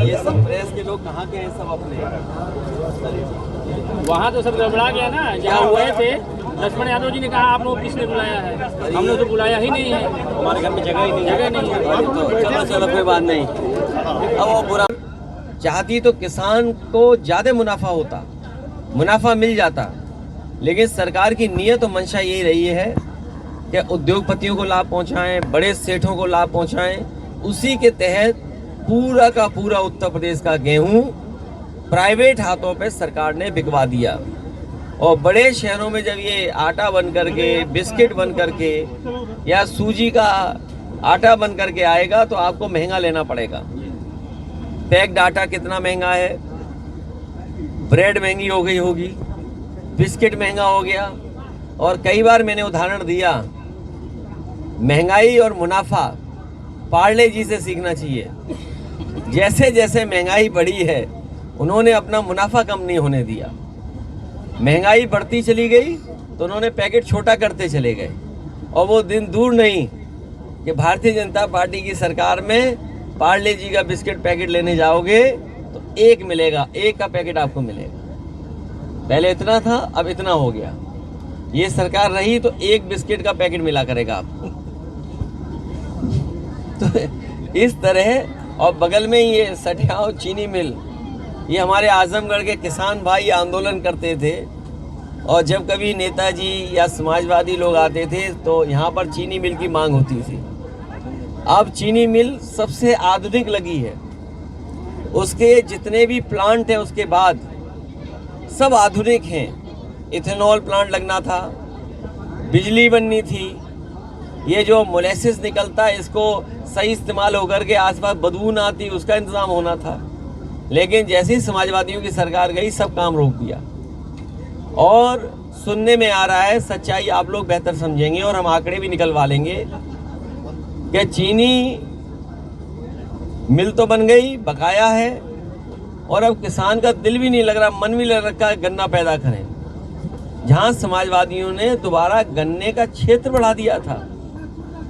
ये सब प्रेस के लोग कहाँ के हैं सब अपने? वहाँ तो सब गड़बड़ा गया ना, जहाँ हुए थे लक्ष्मण यादव जी ने कहा आप लोग किसने बुलाया है, हमने तो बुलाया ही नहीं है, हमारे घर में जगह ही नहीं है। जगह नहीं है। तो चलो चलो कोई बात नहीं। अब वो बुरा चाहती तो किसान को ज़्यादा मुनाफा होता, मुनाफा मिल जाता, लेकिन सरकार की नीयत और मंशा यही रही है कि उद्योगपतियों को लाभ पहुंचाएं, बड़े सेठों को लाभ पहुंचाएं। उसी के तहत पूरा का पूरा उत्तर प्रदेश का गेहूं प्राइवेट हाथों पे सरकार ने बिकवा दिया। और बड़े शहरों में जब ये आटा बन करके, बिस्किट बन करके या सूजी का आटा बन करके आएगा तो आपको महंगा लेना पड़ेगा। पैक्ड आटा कितना महंगा है, ब्रेड महंगी हो गई होगी, बिस्किट महंगा हो गया। और कई बार मैंने उदाहरण दिया, महंगाई और मुनाफा पार्ले जी से सीखना चाहिए। जैसे जैसे महंगाई बढ़ी है उन्होंने अपना मुनाफा कम नहीं होने दिया। महंगाई बढ़ती चली गई तो उन्होंने पैकेट छोटा करते चले गए। और वो दिन दूर नहीं कि भारतीय जनता पार्टी की सरकार में पार्ले जी का बिस्किट पैकेट लेने जाओगे तो एक मिलेगा, एक का पैकेट आपको मिलेगा। पहले इतना था, अब इतना हो गया। ये सरकार रही तो एक बिस्किट का पैकेट मिला करेगा आपको। तो इस तरह। और बगल में ये सठियाव चीनी मिल, ये हमारे आजमगढ़ के किसान भाई आंदोलन करते थे और जब कभी नेताजी या समाजवादी लोग आते थे तो यहाँ पर चीनी मिल की मांग होती थी। अब चीनी मिल सबसे आधुनिक लगी है, उसके जितने भी प्लांट हैं उसके बाद सब आधुनिक हैं। इथेनॉल प्लांट लगना था, बिजली बननी थी, ये जो मोलेसिस निकलता है इसको सही इस्तेमाल होकर के आसपास बदबू ना आती उसका इंतजाम होना था। लेकिन जैसे ही समाजवादियों की सरकार गई सब काम रोक दिया। और सुनने में आ रहा है, सच्चाई आप लोग बेहतर समझेंगे और हम आंकड़े भी निकलवा लेंगे कि चीनी मिल तो बन गई, बकाया है, और अब किसान का दिल भी नहीं लग रहा, मन भी लग रखा है गन्ना पैदा करें। जहां समाजवादियों ने दोबारा गन्ने का क्षेत्र बढ़ा दिया था,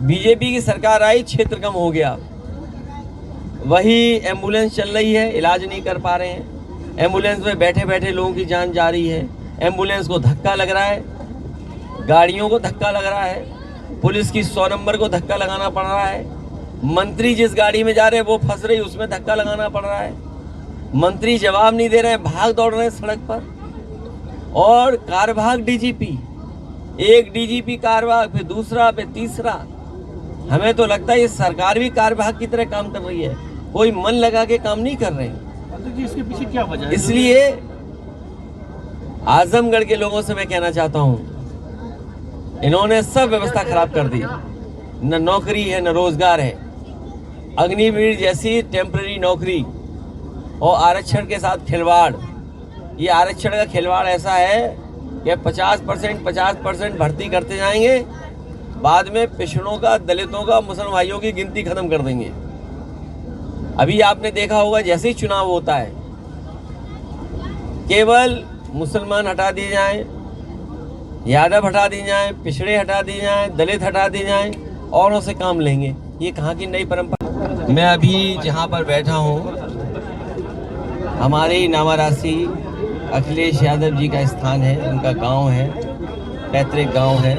बीजेपी की सरकार आई, क्षेत्र कम हो गया। वही एम्बुलेंस चल रही है, इलाज नहीं कर पा रहे हैं, एम्बुलेंस में बैठे बैठे लोगों की जान जा रही है, एम्बुलेंस को धक्का लग रहा है, गाड़ियों को धक्का लग रहा है, पुलिस की 100 नंबर को धक्का लगाना पड़ रहा है, मंत्री जिस गाड़ी में जा रहे हैं वो फंस रही उसमें धक्का लगाना पड़ रहा है, मंत्री जवाब नहीं दे रहे हैं, भाग दौड़ रहे हैं सड़क पर। और कारभाग डीजीपी, एक डीजीपी कारभाग, फिर दूसरा, फिर तीसरा। हमें तो लगता है ये सरकार भी कारभाग की तरह काम कर रही है, कोई मन लगा के काम नहीं कर रहे हैं। इसके पीछे क्या वजह है? इसलिए आजमगढ़ के लोगों से मैं कहना चाहता हूं, इन्होंने सब व्यवस्था खराब कर दी, न नौकरी है न रोजगार है। अग्निवीर जैसी टेम्पररी नौकरी और आरक्षण के साथ खिलवाड़। ये आरक्षण का खिलवाड़ ऐसा है कि 50% भर्ती करते जाएंगे, बाद में पिछड़ों का, दलितों का, मुसलमान भाइयों की गिनती खत्म कर देंगे। अभी आपने देखा होगा जैसे ही चुनाव होता है केवल मुसलमान हटा दिए जाएं, यादव हटा दिए जाएं, पिछड़े हटा दिए जाएं, दलित हटा दिए जाएं, औरों से काम लेंगे। ये कहाँ की नई परंपरा। मैं अभी जहाँ पर बैठा हूँ हमारे नावारासी अखिलेश यादव जी का स्थान है, उनका गांव है, पैतृक गांव है।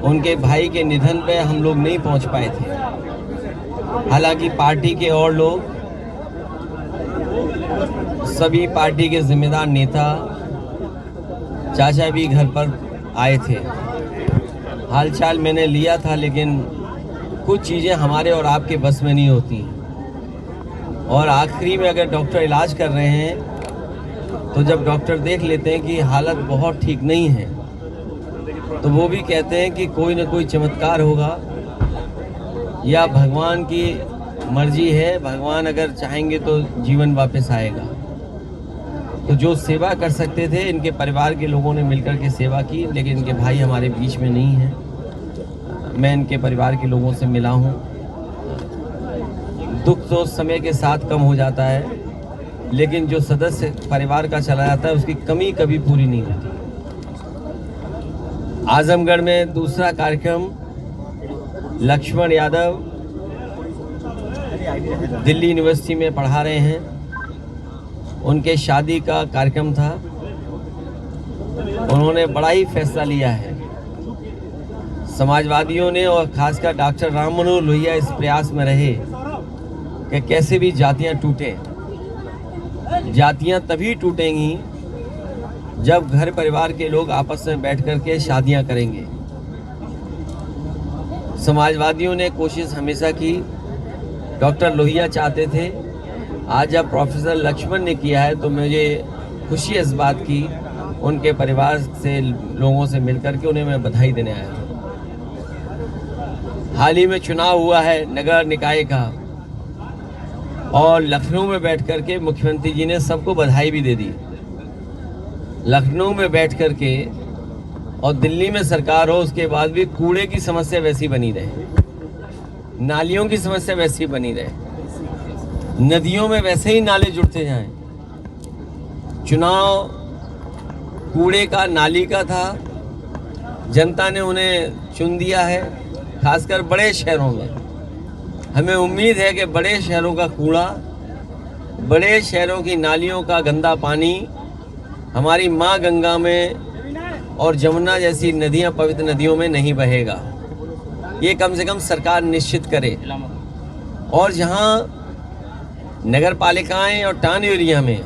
उनके भाई के निधन पे हम लोग नहीं पहुंच पाए थे। हालांकि पार्टी के और लोग, सभी पार्टी के जिम्मेदार नेता, चाचा भी घर पर आए थे। हालचाल मैंने लिया था, लेकिन कुछ चीज़ें हमारे और आपके बस में नहीं होती। और आखिरी में अगर डॉक्टर इलाज कर रहे हैं तो जब डॉक्टर देख लेते हैं कि हालत बहुत ठीक नहीं है तो वो भी कहते हैं कि कोई ना कोई चमत्कार होगा या भगवान की मर्जी है, भगवान अगर चाहेंगे तो जीवन वापस आएगा। तो जो सेवा कर सकते थे इनके परिवार के लोगों ने मिलकर के सेवा की, लेकिन इनके भाई हमारे बीच में नहीं हैं। मैं इनके परिवार के लोगों से मिला हूँ। दुख तो समय के साथ कम हो जाता है, लेकिन जो सदस्य परिवार का चला जाता है उसकी कमी कभी पूरी नहीं होती। आजमगढ़ में दूसरा कार्यक्रम लक्ष्मण यादव दिल्ली यूनिवर्सिटी में पढ़ा रहे हैं। उनके शादी का कार्यक्रम था। उन्होंने बड़ा ही फैसला लिया है। समाजवादियों ने और खासकर डॉक्टर राम मनोहर लोहिया इस प्रयास में रहे कि कैसे भी जातियां टूटें। जातियां तभी टूटेंगी जब घर परिवार के लोग आपस में बैठ कर के शादियां करेंगे। समाजवादियों ने कोशिश हमेशा की। डॉक्टर लोहिया चाहते थे। आज जब प्रोफेसर लक्ष्मण ने किया है तो मुझे खुशी इस बात की, उनके परिवार से लोगों से मिलकर के उन्हें मैं बधाई देने आया हूँ। हाल ही में चुनाव हुआ है नगर निकाय का, और लखनऊ में बैठ कर के मुख्यमंत्री जी ने सबको बधाई भी दे दी। लखनऊ में बैठ कर के और दिल्ली में सरकार हो, उसके बाद भी कूड़े की समस्या वैसी बनी रहे, नालियों की समस्या वैसी बनी रहे, नदियों में वैसे ही नाले जुड़ते जाएं। चुनाव कूड़े का, नाली का था। जनता ने उन्हें चुन दिया है, खासकर बड़े शहरों में। हमें उम्मीद है कि बड़े शहरों का कूड़ा, बड़े शहरों की नालियों का गंदा पानी हमारी माँ गंगा में और जमुना जैसी नदियाँ, पवित्र नदियों में नहीं बहेगा। ये कम से कम सरकार निश्चित करे। और जहाँ नगर पालिकाएँ और टाउन एरिया में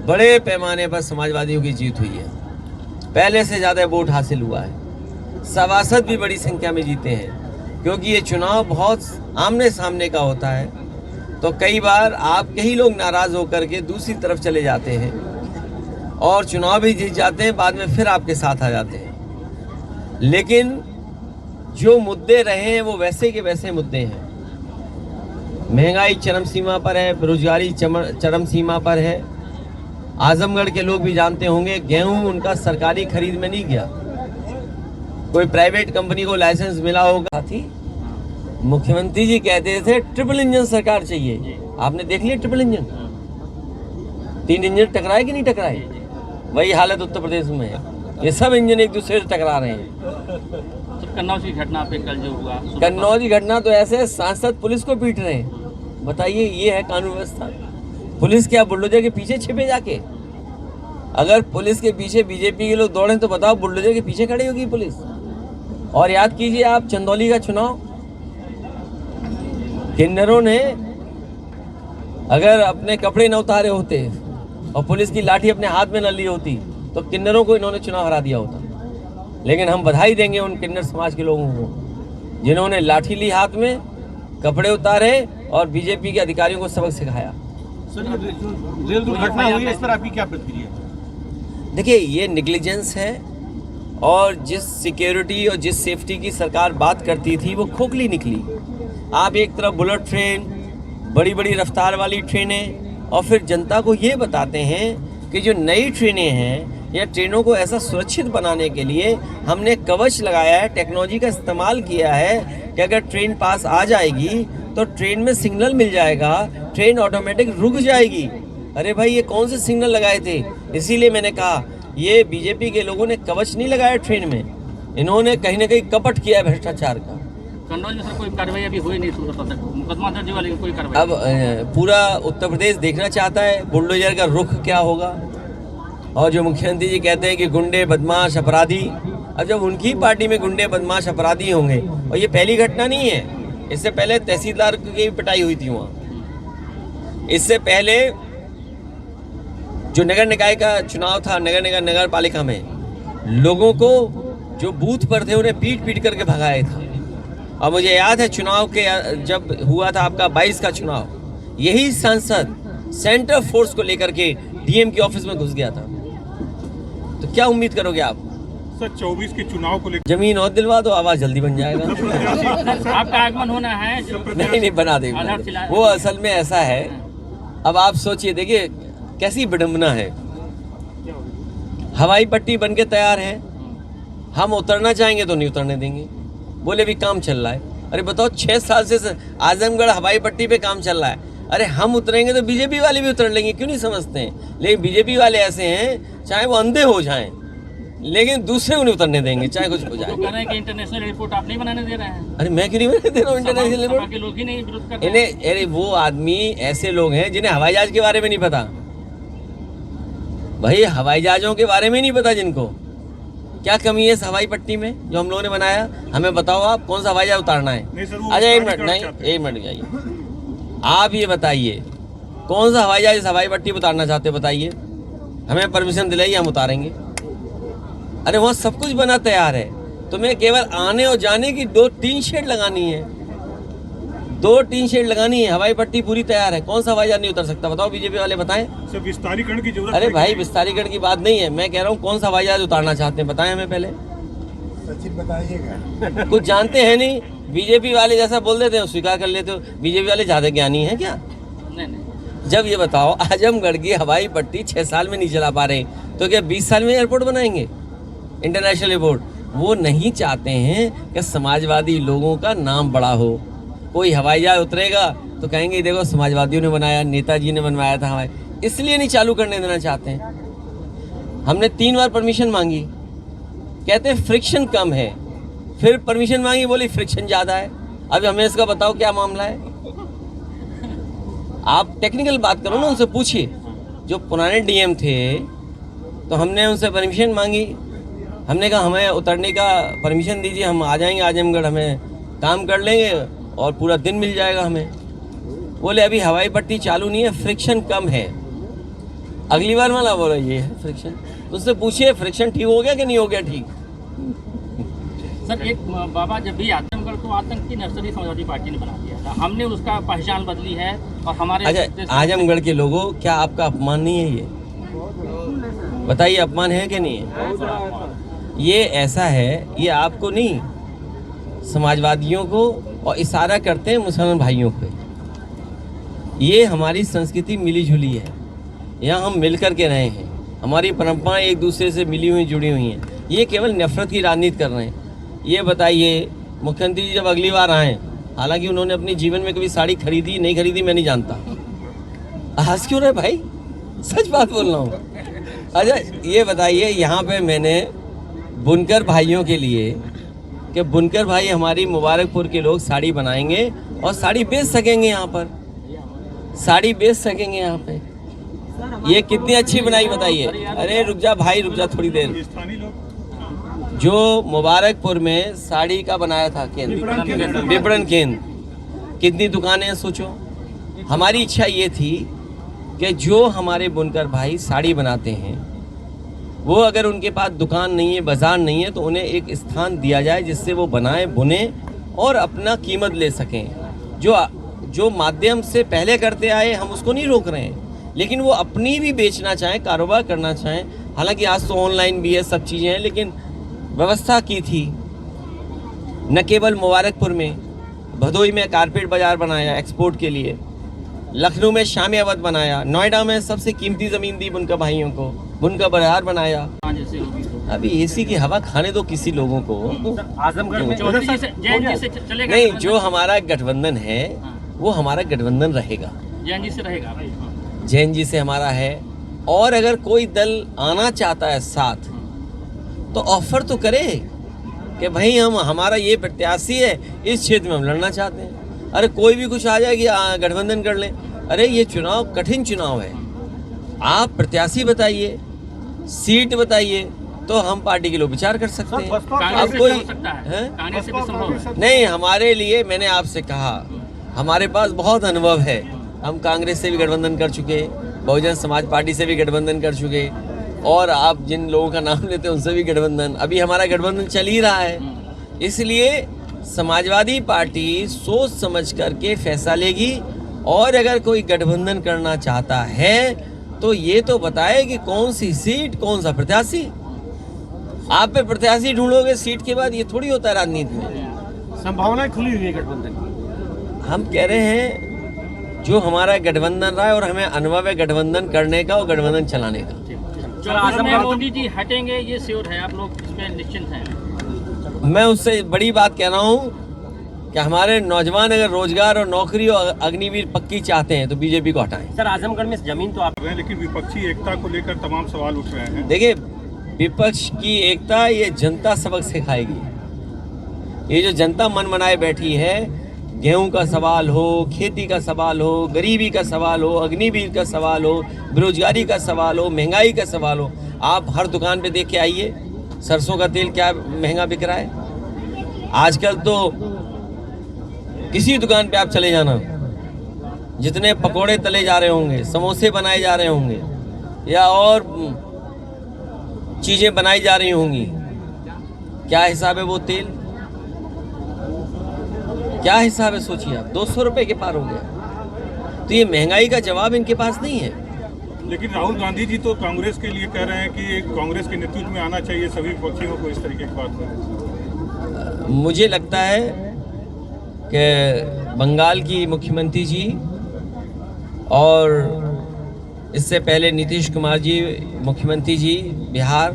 बड़े पैमाने पर समाजवादियों की जीत हुई है, पहले से ज़्यादा वोट हासिल हुआ है। सभासद भी बड़ी संख्या में जीते हैं, क्योंकि ये चुनाव बहुत आमने सामने का होता है। तो कई बार आपके ही लोग नाराज़ होकर के दूसरी तरफ चले जाते हैं और चुनाव भी जीत जाते हैं, बाद में फिर आपके साथ आ जाते हैं। लेकिन जो मुद्दे रहे हैं वो वैसे के वैसे मुद्दे हैं। महंगाई चरम सीमा पर है, बेरोजगारी चरम सीमा पर है। आजमगढ़ के लोग भी जानते होंगे, गेहूं उनका सरकारी खरीद में नहीं गया, कोई प्राइवेट कंपनी को लाइसेंस मिला होगा। थी मुख्यमंत्री जी कहते थे ट्रिपल इंजन सरकार चाहिए। आपने देख लिया ट्रिपल इंजन? 3 इंजन टकराए कि नहीं टकराए? वही हालत उत्तर प्रदेश में है। ये सब इंजन एक दूसरे से टकरा रहे हैं। तो कन्नौज की घटना पे कल जो हुआ, कन्नौज की घटना तो ऐसे सांसद पुलिस को पीट रहे हैं। बताइए, ये है कानून व्यवस्था? पुलिस क्या बुलडोजर के पीछे छिपे जाके? अगर पुलिस के पीछे बीजेपी के लोग दौड़े तो बताओ बुलडोजर के पीछे खड़ी होगी पुलिस? और याद कीजिए आप चंदौली का चुनाव, किन्नरों ने अगर अपने कपड़े न उतारे होते और पुलिस की लाठी अपने हाथ में न ली होती तो किन्नरों को इन्होंने चुनाव हरा दिया होता। लेकिन हम बधाई देंगे उन किन्नर समाज के लोगों को जिन्होंने लाठी ली हाथ में, कपड़े उतारे और बीजेपी के अधिकारियों को सबक सिखाया। सर, रेल दुर्घटना हुई है, इस पर आपकी क्या प्रतिक्रिया? देखिए, ये नेग्लिजेंस है, और जिस सिक्योरिटी और जिस सेफ्टी की सरकार बात करती थी वो खोखली निकली। आप एक तरफ बुलेट ट्रेन, बड़ी बड़ी रफ्तार वाली ट्रेनें, और फिर जनता को ये बताते हैं कि जो नई ट्रेनें हैं या ट्रेनों को ऐसा सुरक्षित बनाने के लिए हमने कवच लगाया है, टेक्नोलॉजी का इस्तेमाल किया है कि अगर ट्रेन पास आ जाएगी तो ट्रेन में सिग्नल मिल जाएगा, ट्रेन ऑटोमेटिक रुक जाएगी। अरे भाई, ये कौन से सिग्नल लगाए थे? इसीलिए मैंने कहा ये बीजेपी के लोगों ने कवच नहीं लगाया ट्रेन में, इन्होंने कहीं ना कहीं कपट किया है भ्रष्टाचार का। कन्नौज में सर कोई कार्रवाई अभी हुई नहीं, मुकदमा दर्ज हुआ लेकिन कोई कार्रवाई। अब पूरा उत्तर प्रदेश देखना चाहता है बुलडोजर का रुख क्या होगा। और जो मुख्यमंत्री जी कहते हैं कि गुंडे, बदमाश, अपराधी, अब जब उनकी पार्टी में गुंडे, बदमाश, अपराधी होंगे, और ये पहली घटना नहीं है, इससे पहले तहसीलदार की भी पिटाई हुई थी वहाँ। इससे पहले जो नगर निकाय का चुनाव था, नगर पालिका में, लोगों को जो बूथ पर थे उन्हें पीट करके भगाया था। और मुझे याद है चुनाव के जब हुआ था आपका 22 का चुनाव, यही सांसद सेंटर फोर्स को लेकर के डीएम के ऑफिस में घुस गया था। तो क्या उम्मीद करोगे आप? सर, 24 के चुनाव को लेकर जमीन और दिलवा दो, आवाज जल्दी बन जाएगा। आपका आगमन होना है। नहीं, बना देंगे। वो असल में ऐसा है, अब आप सोचिए, देखिए कैसी विडंबना है। हवाई पट्टी बन के तैयार है, हम उतरना चाहेंगे तो नहीं उतरने देंगे, बोले भी काम चल रहा है। अरे बताओ, 6 साल से आजमगढ़ हवाई पट्टी पे काम चल रहा है। अरे हम उतरेंगे तो बीजेपी वाले भी उतर लेंगे, क्यों नहीं समझते हैं? लेकिन बीजेपी वाले ऐसे हैं, चाहे वो अंधे हो जाएं, लेकिन दूसरे को नहीं उतरने देंगे, चाहे कुछ हो तो जाए। कह रहे हैं कि इंटरनेशनल एयरपोर्ट आप नहीं बनाने दे रहे हैं। अरे मैं क्यों नहीं बनाने दे रहा हूँ इंटरनेशनल सभा एयरपोर्ट? के लोग ही नहीं विरोध कर रहे हैं। इन्हें, अरे वो आदमी ऐसे लोग हैं जिन्हें हवाई जहाज के बारे में नहीं पता। भाई हवाई जहाजों के बारे में नहीं पता जिनको। क्या कमी है इस हवाई पट्टी में जो हम लोगों ने बनाया? हमें बताओ आप कौन सा हवाई जहाज उतारना है? नहीं सर, वो अच्छा एक मिनट, उतारना नहीं चाहते एक मिनट जाइए, आप ये बताइए कौन सा हवाई जहाज इस हवाई पट्टी पर उतारना चाहते हैं? बताइए, हमें परमिशन दिलाइए, हम उतारेंगे। अरे वहाँ सब कुछ बना तैयार है, तुम्हें केवल आने और जाने की 2-3 शेड लगानी है, 2-3 शेड लगानी है। हवाई पट्टी पूरी तैयार है, कौन सा हवाई जहाज नहीं उतर सकता? बताओ, बीजेपी वाले बताएं। सर विस्तारीकरण की जरूरत अरे है भाई कि- विस्तारीकरण की बात नहीं है, मैं कह रहा हूँ कौन सा हवाई जहाज उतारना चाहते हैं, बताएं हमें पहले। सचिन बताइएगा। कुछ जानते हैं नहीं, बीजेपी वाले जैसा बोल देते हो स्वीकार कर लेते हो। बीजेपी वाले ज्यादा ज्ञानी हैं क्या? नहीं नहीं, जब ये बताओ आजमगढ़ की हवाई पट्टी 6 साल में नहीं चला पा रहे, तो क्या 20 साल में एयरपोर्ट बनाएंगे, इंटरनेशनल एयरपोर्ट? वो नहीं चाहते हैं कि समाजवादी लोगों का नाम बड़ा हो। कोई हवाई जहाज उतरेगा तो कहेंगे देखो समाजवादियों ने बनाया, नेताजी ने बनवाया था हवाई, इसलिए नहीं चालू करने देना चाहते हैं। हमने 3 बार परमिशन मांगी, कहते हैं फ्रिक्शन कम है, फिर परमिशन मांगी, बोली फ्रिक्शन ज़्यादा है। अब हमें इसका बताओ क्या मामला है? आप टेक्निकल बात करो ना, उनसे पूछिए। जो पुराने डीएम थे तो हमने उनसे परमिशन मांगी, हमने कहा हमें उतरने का परमिशन दीजिए, हम आ जाएंगे आजमगढ़, हमें काम कर लेंगे और पूरा दिन मिल जाएगा हमें। बोले अभी हवाई पट्टी चालू नहीं है, फ्रिक्शन कम है। अगली बार वाला बोला ये है फ्रिक्शन, तो उससे पूछिए फ्रिक्शन ठीक हो गया कि नहीं हो गया ठीक। सर एक बाबा जब भी आजमगढ़ को आतंक की नर्सरी समाजवादी पार्टी ने बना दिया था, हमने उसका पहचान बदली है और हमारे अच्छा आजमगढ़ के लोगों, क्या आपका अपमान नहीं है ये? बताइए अपमान है कि नहीं है? ये ऐसा है, ये आपको नहीं, समाजवादियों को, और इशारा करते हैं मुसलमान भाइयों पे। ये हमारी संस्कृति मिली जुली है, यहाँ हम मिल कर के रहे हैं, हमारी परंपराएं एक दूसरे से मिली हुई जुड़ी हुई हैं। ये केवल नफरत की राजनीति कर रहे हैं। ये बताइए मुख्यमंत्री जी जब अगली बार आए, हालांकि उन्होंने अपने जीवन में कभी साड़ी खरीदी नहीं खरीदी मैं नहीं जानता, हंस क्यों रहे भाई, सच बात बोल रहा हूँ। अच्छा ये बताइए, यहाँ पे मैंने बुनकर भाइयों के लिए कि बुनकर भाई हमारी मुबारकपुर के लोग साड़ी बनाएंगे और साड़ी बेच सकेंगे, यहाँ पर साड़ी बेच सकेंगे यहाँ पे। ये कितनी अच्छी बनाई बताइए। अरे रुक जा भाई, रुक जा थोड़ी देर। स्थानीय लोग जो मुबारकपुर में साड़ी का बनाया था केंद्र, विपणन केंद्र, कितनी दुकानें हैं सोचो। हमारी इच्छा ये थी कि जो हमारे बुनकर भाई साड़ी बनाते हैं, वो अगर उनके पास दुकान नहीं है, बाजार नहीं है, तो उन्हें एक स्थान दिया जाए जिससे वो बनाए, बुने और अपना कीमत ले सकें। जो माध्यम से पहले करते आए हम उसको नहीं रोक रहे हैं, लेकिन वो अपनी भी बेचना चाहें, कारोबार करना चाहें। हालांकि आज तो ऑनलाइन भी है, सब चीज़ें हैं, लेकिन व्यवस्था की थी। न केवल मुबारकपुर में, भदोई में कारपेट बाजार बनाया एक्सपोर्ट के लिए, लखनऊ में शामी अवध बनाया, नोएडा में सबसे कीमती ज़मीन दी बुनकर भाइयों को, बुनकर बाजार बनाया। जैसे होगी तो अभी एसी की हवा खाने दो किसी लोगों को। आजमगढ़ में चौधरी जी से जैन जी से चलेगा? नहीं, जो हमारा गठबंधन है वो हमारा गठबंधन रहेगा, जैन जी से रहेगा। जैन जी से हमारा है। और अगर कोई दल आना चाहता है साथ, तो ऑफर तो करे कि भाई हमारा ये प्रत्याशी है, इस क्षेत्र में हम लड़ना चाहते हैं। अरे कोई भी कुछ आ जाए कि गठबंधन कर लें, अरे ये चुनाव कठिन चुनाव है, आप प्रत्याशी बताइए, सीट बताइए, तो हम पार्टी के लोग विचार कर सकते हैं। कांग्रेस अब से कोई भी हो सकता है, हैं? कांग्रेस से भी संभव है। नहीं, हमारे लिए मैंने आपसे कहा हमारे पास बहुत अनुभव है, हम कांग्रेस से भी गठबंधन कर चुके, बहुजन समाज पार्टी से भी गठबंधन कर चुके, और आप जिन लोगों का नाम लेते हैं उनसे भी गठबंधन, अभी हमारा गठबंधन चल ही रहा है। इसलिए समाजवादी पार्टी सोच समझ करके फैसला लेगी, और अगर कोई गठबंधन करना चाहता है तो ये तो बताए कि कौन सी सीट, कौन सा प्रत्याशी। आप पे प्रत्याशी ढूंढोगे सीट के बाद, ये थोड़ी होता है राजनीति में। संभावनाएं खुली हुई है गठबंधन। हम कह रहे हैं जो हमारा गठबंधन रहा है, और हमें अनुभव है गठबंधन करने का और गठबंधन चलाने का। चौधरी में मोदी जी हटेंगे, ये श्योर है, आप लोग इसमें निश्चिंत हैं? मैं उससे बड़ी बात कह रहा हूँ कि हमारे नौजवान अगर रोजगार और नौकरी और अग्निवीर पक्की चाहते हैं तो बीजेपी को हटाएं। सर आजमगढ़ में जमीन तो आप रहे हैं, लेकिन विपक्षी एकता को लेकर तमाम सवाल उठ रहे हैं। देखिए विपक्ष की एकता ये जनता सबक सिखाएगी। ये जो जनता मन बनाए बैठी है, गेहूं का सवाल हो, खेती का सवाल हो, गरीबी का सवाल हो, अग्निवीर का सवाल हो, बेरोजगारी का सवाल हो, महंगाई का सवाल हो, आप हर दुकान पे देख के आइए सरसों का तेल क्या महंगा बिक रहा है। आजकल तो किसी दुकान पे आप चले जाना, जितने पकोड़े तले जा रहे होंगे, समोसे बनाए जा रहे होंगे या और चीज़ें बनाई जा रही होंगी, क्या हिसाब है वो तेल, क्या हिसाब है सोचिए आप। 200 रुपए के पार हो गया। तो ये महंगाई का जवाब इनके पास नहीं है। लेकिन राहुल गांधी जी तो कांग्रेस के लिए कह रहे हैं कि कांग्रेस के नेतृत्व में आना चाहिए सभी पक्षियों को, इस तरीके की बात करें। मुझे लगता है कि बंगाल की मुख्यमंत्री जी और इससे पहले नीतीश कुमार जी मुख्यमंत्री जी बिहार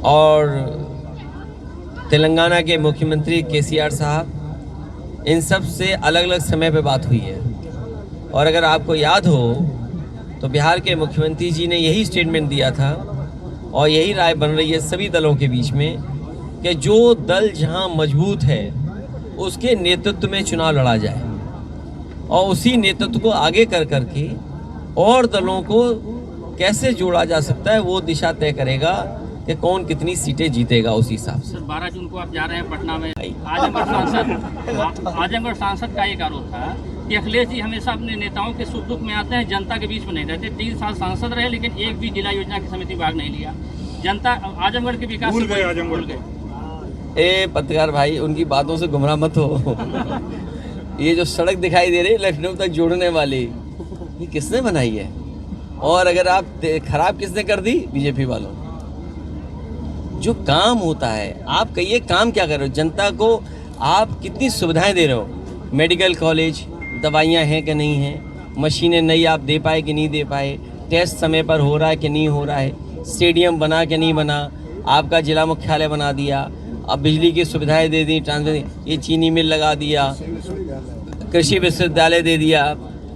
और तेलंगाना के मुख्यमंत्री केसीआर साहब, इन सब से अलग अलग समय पे बात हुई है। और अगर आपको याद हो तो बिहार के मुख्यमंत्री जी ने यही स्टेटमेंट दिया था और यही राय बन रही है सभी दलों के बीच में कि जो दल जहां मजबूत है उसके नेतृत्व में चुनाव लड़ा जाए और उसी नेतृत्व को आगे कर करके और दलों को कैसे जोड़ा जा सकता है वो दिशा तय करेगा कि कौन कितनी सीटें जीतेगा उस हिसाब से। सर 12 जून को आप जा रहे हैं पटना में। आजमगढ़ सांसद का एक आरोप था कि अखिलेश जी हमेशा अपने नेताओं के सुख दुख में आते हैं, जनता के बीच में नहीं रहते। 3 साल सांसद रहे लेकिन एक भी जिला योजना की समिति भाग नहीं लिया। जनता आजमगढ़ के विकास भूल गए आजमगढ़ को। ए पत्रकार भाई, उनकी बातों से गुमराह मत हो। ये जो सड़क दिखाई दे रही है लखनऊ तक जोड़ने वाली, ये किसने बनाई है? और अगर आप खराब किसने कर दी? बीजेपी वालों। जो काम होता है, आप कहिए काम क्या कर रहे हो? जनता को आप कितनी सुविधाएं दे रहे हो? मेडिकल कॉलेज, दवाइयां हैं कि नहीं हैं, मशीनें नई आप दे पाए कि नहीं दे पाए, टेस्ट समय पर हो रहा है कि नहीं हो रहा है, स्टेडियम बना कि नहीं बना, आपका जिला मुख्यालय बना दिया, अब बिजली की सुविधाएं दे दी, ट्रांसपोर्ट, ये चीनी मिल लगा दिया, कृषि विश्वविद्यालय दे दिया,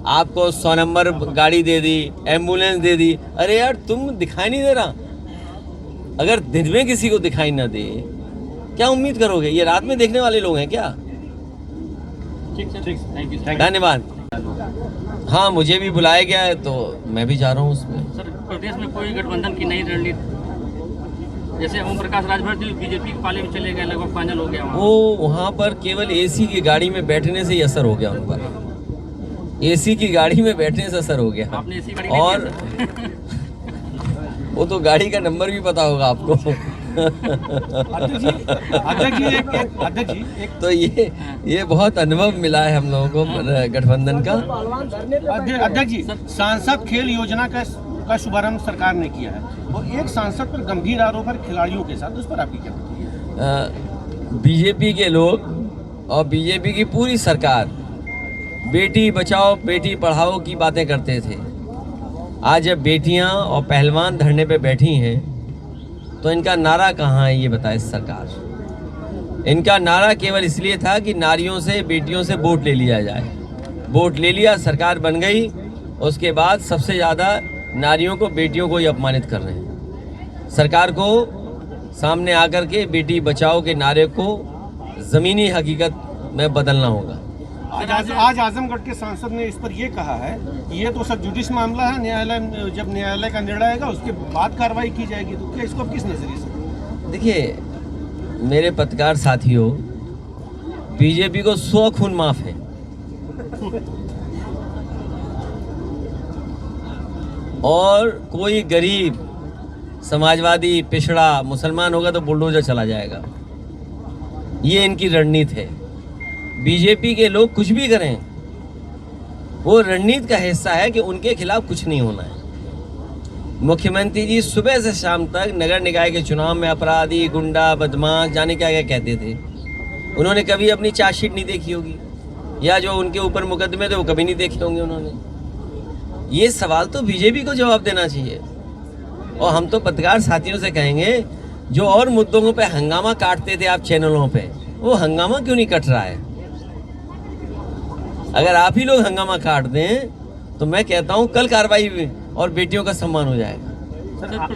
आपको 100 नंबर गाड़ी दे दी, एम्बुलेंस दे दी। अरे यार, तुम दिखाई नहीं दे रहा। अगर दिन में किसी को दिखाई ना दे, क्या उम्मीद करोगे? ये रात में देखने वाले लोग हैं क्या? ठीक सर, ठीक, थैंक यू। धन्यवाद। हाँ, मुझे भी बुलाया गया है तो मैं भी जा रहा हूँ उसमें। सर प्रदेश में कोई गठबंधन की नई रणनीति, जैसे ओम प्रकाश राजभर बीजेपी के पाले में चले गए, लगभग फाइनल हो गया वो वहाँ पर केवल एसी की गाड़ी में बैठने से ही असर हो गया उन पर। एसी की गाड़ी में बैठने से असर हो गया। आपने एसी गाड़ी और वो तो गाड़ी का नंबर भी पता होगा आपको। अध्यक्ष जी एक तो ये बहुत अनुभव मिला है हम लोगों को गठबंधन का। अध्यक्ष जी, सांसद खेल योजना का शुभारंभ सरकार ने किया है, वो एक सांसद पर गंभीर आरोप है खिलाड़ियों के साथ, उस पर आपकी क्या प्रतिक्रिया? बीजेपी के लोग और बीजेपी की पूरी सरकार बेटी बचाओ बेटी पढ़ाओ की बातें करते थे। आज जब बेटियां और पहलवान धरने पे बैठी हैं तो इनका नारा कहाँ है ये बताए सरकार। इनका नारा केवल इसलिए था कि नारियों से, बेटियों से वोट ले लिया जाए। वोट ले लिया, सरकार बन गई, उसके बाद सबसे ज़्यादा नारियों को, बेटियों को ही अपमानित कर रहे हैं। सरकार को सामने आकर के बेटी बचाओ के नारे को ज़मीनी हकीकत में बदलना होगा। आज आजमगढ़ के सांसद ने इस पर ये कहा है कि ये तो सब जुडिश मामला है, न्यायालय जब न्यायालय का निर्णय आएगा उसके बाद कार्रवाई की जाएगी। तो क्या इसको आप किस नजरिए से? देखिए मेरे पत्रकार साथियों, बीजेपी को 100 खून माफ है। और कोई गरीब, समाजवादी, पिछड़ा, मुसलमान होगा तो बुलडोजर चला जाएगा। ये इनकी रणनीति है। बीजेपी के लोग कुछ भी करें, वो रणनीति का हिस्सा है कि उनके खिलाफ कुछ नहीं होना है। मुख्यमंत्री जी सुबह से शाम तक नगर निकाय के चुनाव में अपराधी, गुंडा, बदमाश, जाने क्या क्या कहते थे। उन्होंने कभी अपनी चार्जशीट नहीं देखी होगी, या जो उनके ऊपर मुकदमे थे वो कभी नहीं देखे होंगे उन्होंने। ये सवाल तो बीजेपी को जवाब देना चाहिए। और हम तो पत्रकार साथियों से कहेंगे, जो और मुद्दों पे हंगामा काटते थे आप चैनलों पे, वो हंगामा क्यों नहीं कट रहा है? अगर आप ही लोग हंगामा काट दें तो मैं कहता हूं कल कार्रवाई और बेटियों का सम्मान हो जाएगा।